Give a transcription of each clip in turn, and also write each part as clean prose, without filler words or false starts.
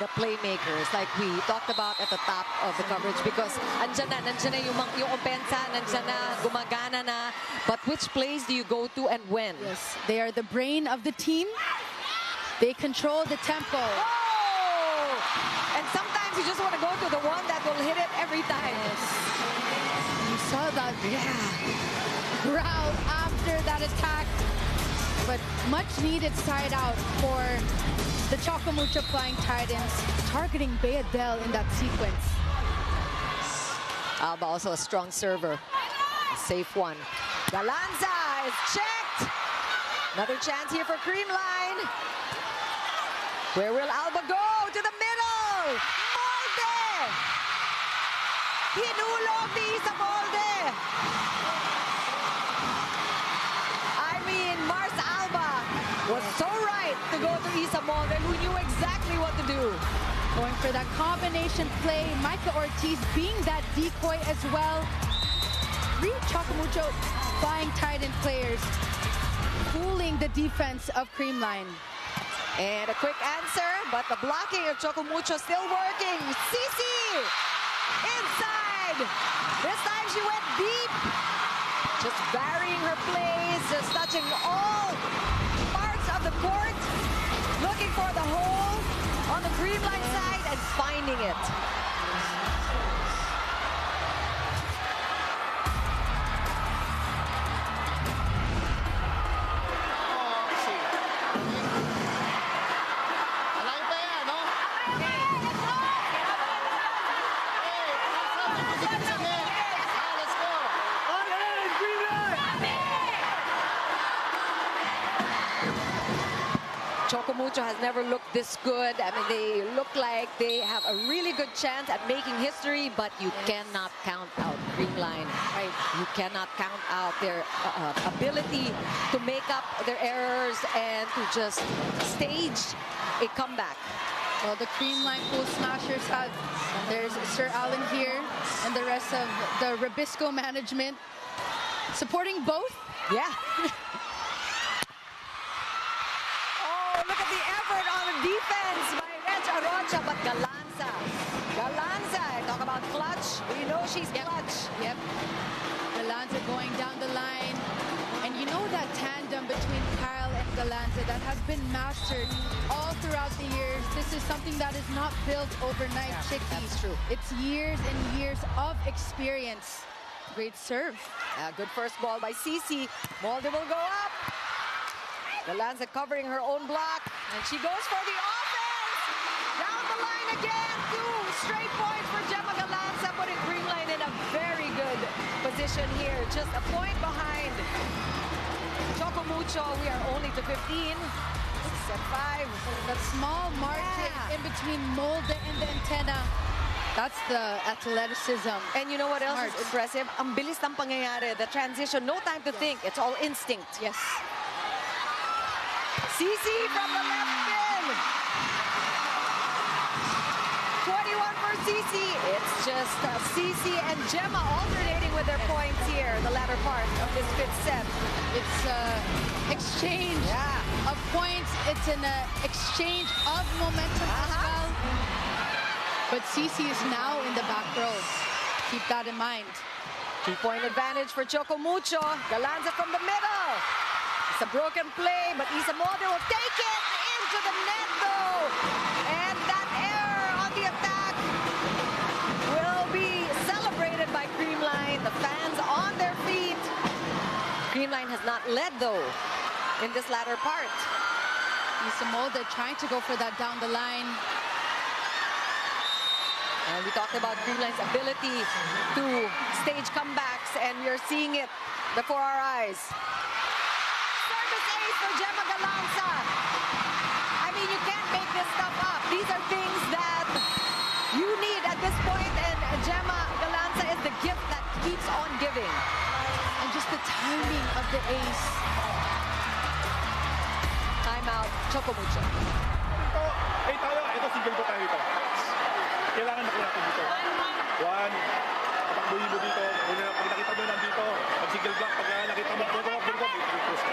the playmakers like we talked about at the top of the coverage, because nandiyan na yung opensa, nandiyan na, gumagana na. But which plays do you go to and when? Yes, they are the brain of the team. They control the tempo. Oh! And sometimes you just want to go to the one that will hit it every time. Yes. You saw that, growl after that attack. But much needed side out for the Choco Mucho Flying Titans, targeting Bayadel in that sequence. Alba also a strong server. A safe one. Galanza is checked. Another chance here for Creamline. Where will Alba go? To the middle. Molde. Hinulog ni Isa Molde. Was so right to go to Isa Molde, who knew exactly what to do. Going for that combination play. Micah Ortiz being that decoy as well. Three Choco Mucho Flying Titan players fooling the defense of Creamline. And a quick answer, but the blocking of Choco Mucho still working. Sisi inside. This time she went deep. Just varying her plays, just touching all of the court, looking for the hole on the Creamline side and finding it. Choco Mucho has never looked this good. I mean, they look like they have a really good chance at making history, but you cannot count out Creamline. Right? You cannot count out their ability to make up their errors and to just stage a comeback. Well, the Creamline Cool Smashers have, there's Sir Alan here and the rest of the Rabisco management supporting both. Yeah. Look at the effort on the defense by Reg Arocha, but Galanza. Talk about clutch. We know she's clutch. Yep. Galanza going down the line. And you know that tandem between Kyle and Galanza that has been mastered all throughout the years. This is something that is not built overnight, Chicky. That's true. It's years and years of experience. Great serve. Good first ball by Sisi. Molde will go up. Galanza covering her own block, and she goes for the offense! Down the line again, 2 straight points for Gemma Galanza, putting Creamline in a very good position here. Just a point behind Choco Mucho. We are only to 15. Set 5. That small margin in between Molde and the antenna. That's the athleticism. And you know what else is impressive? Ang bilis ng pangyayari. The transition, no time to think. It's all instinct. Yes. Sisi from the left pin. 21 for Sisi. It's just Sisi and Gemma alternating with their points here, the latter part of this 5th set. It's exchange of points. It's an exchange of momentum as well. But Sisi is now in the back row. Keep that in mind. 2-point advantage for Choco Mucho. Galanza from the middle. It's a broken play, but Isa Molde will take it into the net, though. And that error on the attack will be celebrated by Creamline. The fans on their feet. Creamline has not led, though, in this latter part. Isa Molde trying to go for that down the line. And we talked about Creamline's ability to stage comebacks, and we are seeing it before our eyes. Service ace for Gemma Galanza. I mean, you can't make this stuff up. These are things that you need at this point, and Gemma Galanza is the gift that keeps on giving. And just the timing of the ace. Timeout, Choco Mucho. Ito single ko tayo dito. Kailangan na natin dito. 1, patakbuhin mo dito. Pag nakita mo nandito, mag-single block. Pag nakita mo, i-cross ka.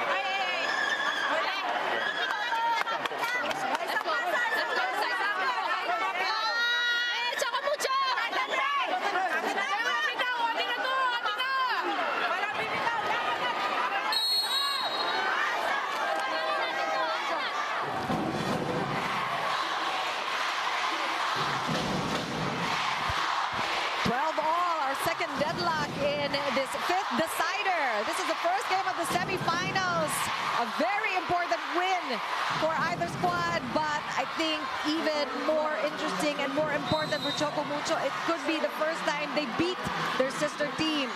12-all, our second deadlock in this fifth decider. This is the first game of the semifinals. A very important win for either squad, but I think even more interesting and more important for Choco Mucho, it could be the first time they beat their sister team.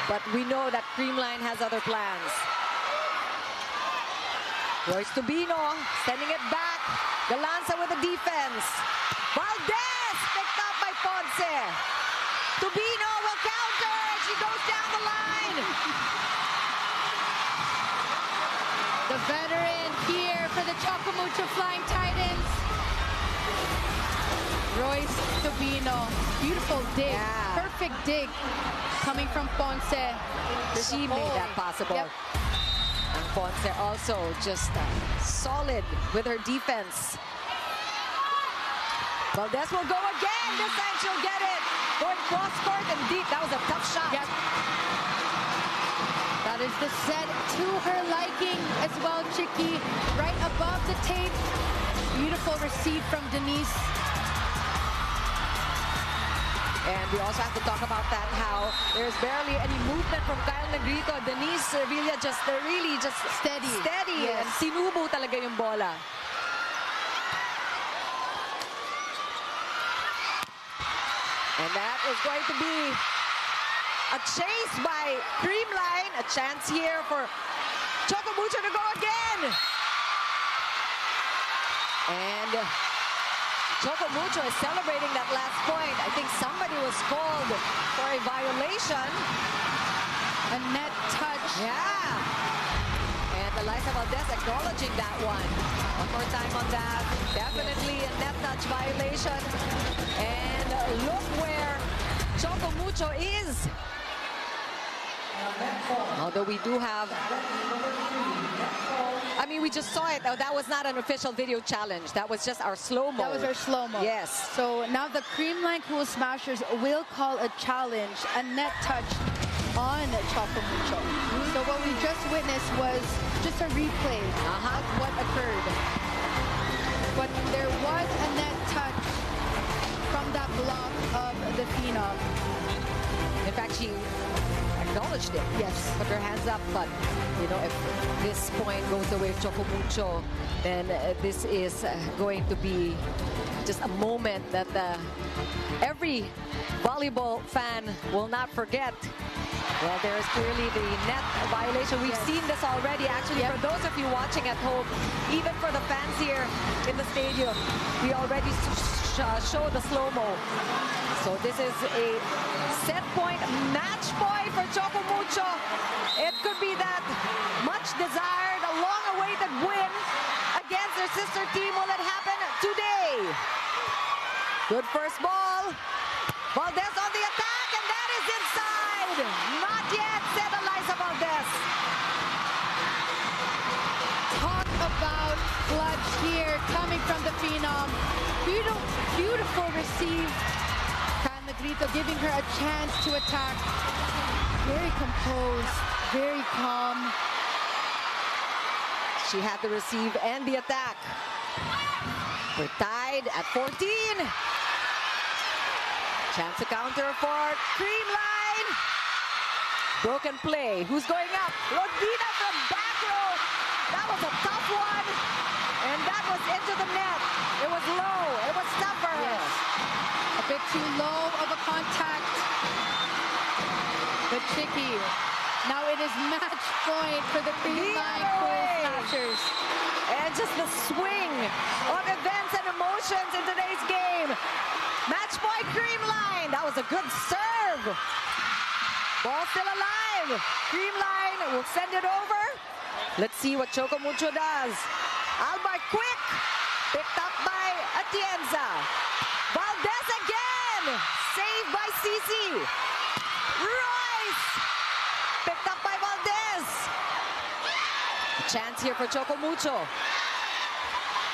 But we know that Creamline has other plans. Royce Tubino sending it back. Galanza with the defense. Valdez picked up by Ponce. Tubino will counter. She goes down the line. The veteran here for the Choco Mucho Flying Titans. Royce Tubino. Beautiful dig. Yeah. Perfect dig coming from Ponce. She made that possible. Yep. And Ponce also just solid with her defense. Valdez will go again. This time she'll get it. Going cross court and deep. That was a tough shot. Yep. That is the set to her liking as well, Chicky. Right above the tape. Beautiful receive from Denise. And we also have to talk about that, how there's barely any movement from Kyle Negrito. Denise Villa just really just Steady. Yes. And sinubo talaga yung bola. And that is going to be a chase by Creamline. A chance here for Choco Mucho to go again. And Choco Mucho is celebrating that last point. I think somebody was called for a violation. A net touch. Yeah. And Eliza Valdez acknowledging that one. One more time on that. Definitely a net touch violation. And look where Choco Mucho is. Although we do have... I mean, we just saw it. Oh, that was not an official video challenge. That was just our slow-mo. That was our slow-mo. Yes. So now the Creamline Cool Smashers will call a challenge, a net touch on Choco Mucho. So what we just witnessed was just a replay of what occurred. But there was a net touch from that block of the Phenom. In fact, she acknowledged it. Yes. Put her hands up, but you know, if this point goes away with Choco Mucho, then this is going to be just a moment that every volleyball fan will not forget. Well, there is clearly the net violation. We've seen this already, actually. For those of you watching at home, even for the fans here in the stadium, we already show the slow-mo. So this is a set point, match point for Choco Mucho. It could be that much desired, a long-awaited win against their sister team. Will it happen today? Good first ball. Valdez on the attack, and that is inside. Not yet, said Eliza Valdez. Talk about clutch here coming from the Phenom. Beautiful receive. Kyle Negrito giving her a chance to attack. Very composed, very calm. She had the receive and the attack. We're tied at 14. Chance to counter for Creamline. Broken play. Who's going up? Rondina from back row. That was a tough one. And that was into the net. It was low. It was tough for her. Yes. A bit too low of a contact. But Chicky, now it is match point for the Creamline Cool Smashers. And just the swing of events and emotions in today's game. Match point Creamline. That was a good serve. Ball still alive. Creamline will send it over. Let's see what Choco Mucho does. Albar quick. Picked up by Atienza. Valdez again. Saved by Sisi. Royce. Picked up by Valdez. A chance here for Choco Mucho.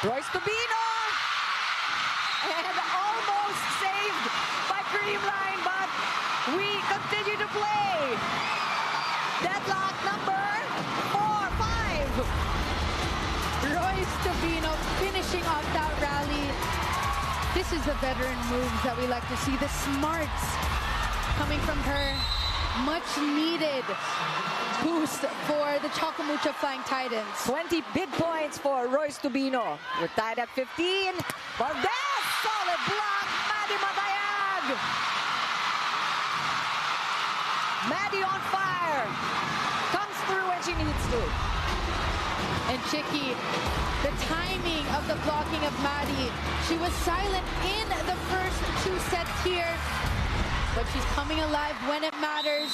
Royce Tubino. And almost saved by Creamline, but we continue to play. Deadlock number 4-5. Royce Tubino finishing off that rally. This This is the veteran moves that we like to see. The smarts coming from her. Much needed boost for the Choco Mucho Flying Titans. 20 big points for Royce Tubino. We're tied at 15. Valdez, solid block. Maddie Matayag. Maddie on fire. Comes through when she needs to. And Chicky, the timing of the blocking of Maddie. She was silent in the first 2 sets here, but she's coming alive when it matters.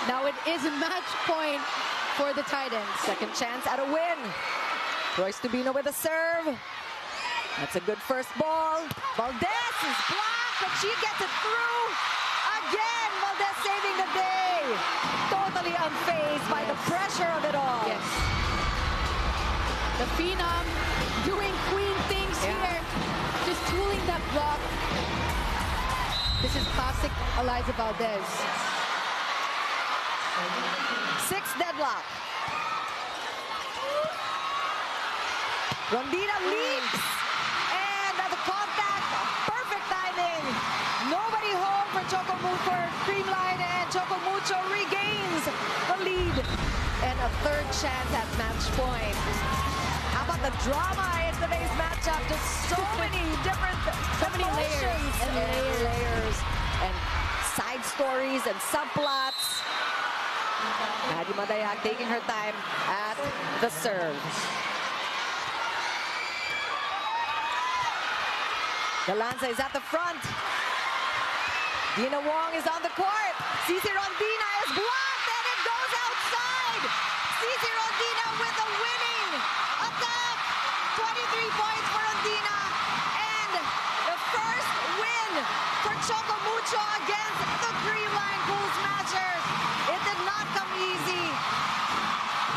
Now it is a match point for the Titans. Second chance at a win. Royce Tubino with a serve. That's a good first ball. Valdez is blocked, but she gets it through. Again, Valdez saving the day. Totally unfazed by the pressure of it all. Yes. The Phenom doing queen things here. Just tooling that block. This is classic Eliza Valdez. 6 deadlock. Rondina leaps. And at the contact, perfect timing. Nobody home for Choco Mucho, Creamline, and Choco Mucho regains the lead. And a third chance at match point. How about the drama in today's matchup? Just so many different layers and layers and side stories and subplots. Maddie Matayag taking her time at the serve. Galanza is at the front. Dina Wong is on the court. Sisi Rondina is blocked and it goes outside. Sisi Rondina with a winning attack. 23 points for Rondina. And the first win for Choco Mucho against the Creamline Cool Smashers. It did not come easy,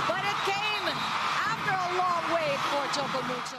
but it came after a long wait for Choco Mucho.